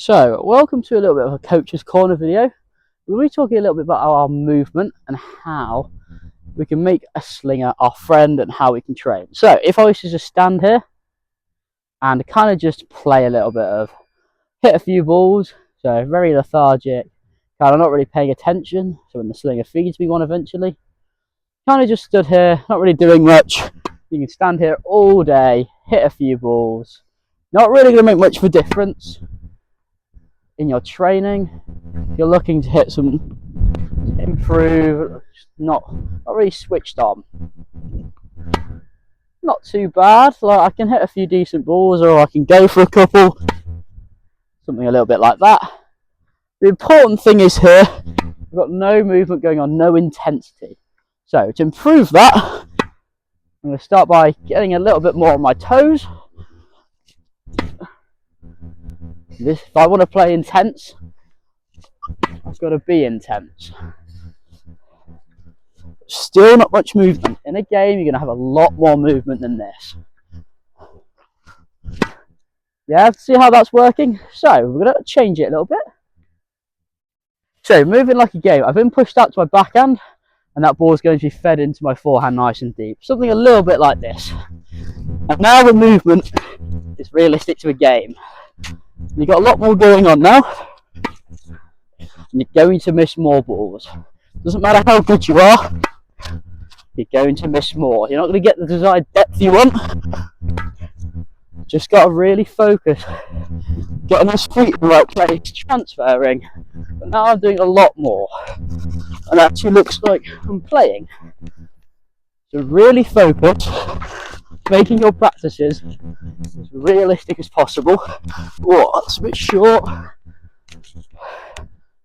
So, welcome to a little bit of a Coach's Corner video. We're going to be talking a little bit about our movement and how we can make a slinger our friend and how we can train. So, if I was to just stand here and kind of just play a little bit of hit a few balls, so very lethargic, kind of not really paying attention, so when the slinger feeds me one eventually, kind of just stood here, not really doing much. You can stand here all day, hit a few balls, not really going to make much of a difference in your training. If you're looking to hit some improve, not really switched on, not too bad. Like, I can hit a few decent balls, or I can go for a couple, something a little bit like that. The important thing is here, we've got no movement going on, no intensity. So to improve that, I'm going to start by getting a little bit more on my toes. If I want to play intense, I've got to be intense. Still not much movement. In a game, you're going to have a lot more movement than this. Yeah, see how that's working? So, we're going to change it a little bit. So, moving like a game, I've been pushed out to my backhand, and that ball is going to be fed into my forehand nice and deep. Something a little bit like this. And now the movement is realistic to a game. You've got a lot more going on now. And you're going to miss more balls. Doesn't matter how good you are, you're going to miss more. You're not going to get the desired depth you want. Just got to really focus. Getting those feet in the right place, transferring. But now I'm doing a lot more. And it actually looks like I'm playing. So really focus, making your practices as realistic as possible. Whoa, that's a bit short.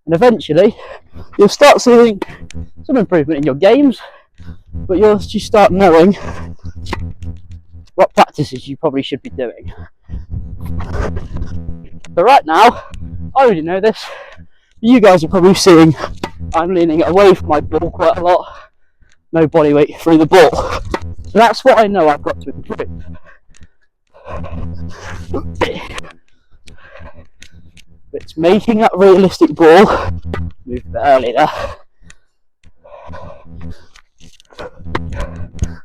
And eventually, you'll start seeing some improvement in your games, but you'll actually start knowing what practices you probably should be doing. So right now, I already know this. You guys are probably seeing I'm leaning away from my ball quite a lot. No body weight through the ball. So that's what I know I've got to improve. It's making that realistic ball. Move a bit early there.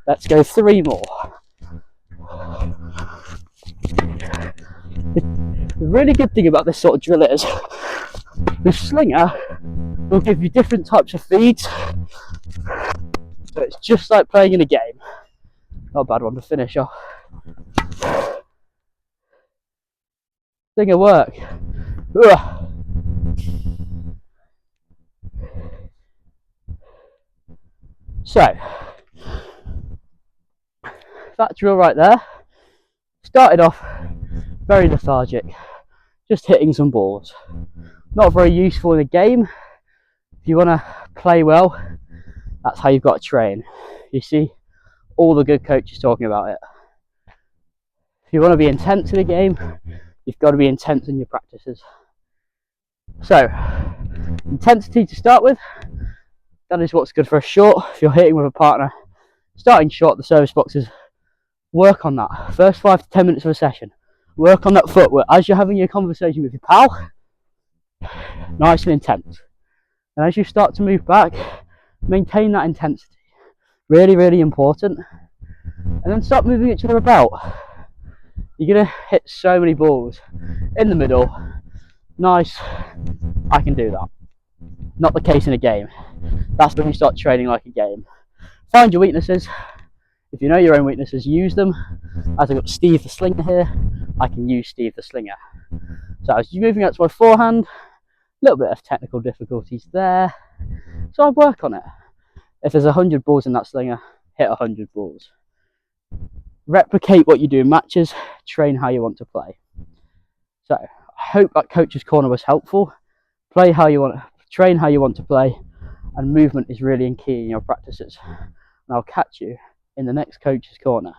Let's go 3 more. The really good thing about this sort of drill is the slinger will give you different types of feeds. So it's just like playing in a game. Not a bad one to finish off. Slinger work. Ugh. So, that drill right there started off very lethargic, just hitting some balls. Not very useful in a game. If you want to play well, that's how you've got to train. You see all the good coaches talking about it. If you want to be intense in a game, you've got to be intense in your practices. So, intensity to start with, that is what's good for a short. If you're hitting with a partner, starting short, the service boxes, work on that. First 5 to 10 minutes of a session, work on that footwork as you're having your conversation with your pal, nice and intense. And as you start to move back, maintain that intensity. Really, really important. And then start moving each other about. You're going to hit so many balls in the middle. Nice, I can do that. Not the case in a game. That's when you start training like a game. Find your weaknesses. If you know your own weaknesses, use them. As I've got Steve the Slinger here, I can use Steve the Slinger. So as you're moving out to my forehand, a little bit of technical difficulties there. So I work on it. If there's 100 balls in that slinger, hit 100 balls. Replicate what you do in matches, train how you want to play. So I hope that Coach's Corner was helpful. Play how you want, train how you want to play, and movement is really key in your practices. And I'll catch you in the next Coach's Corner.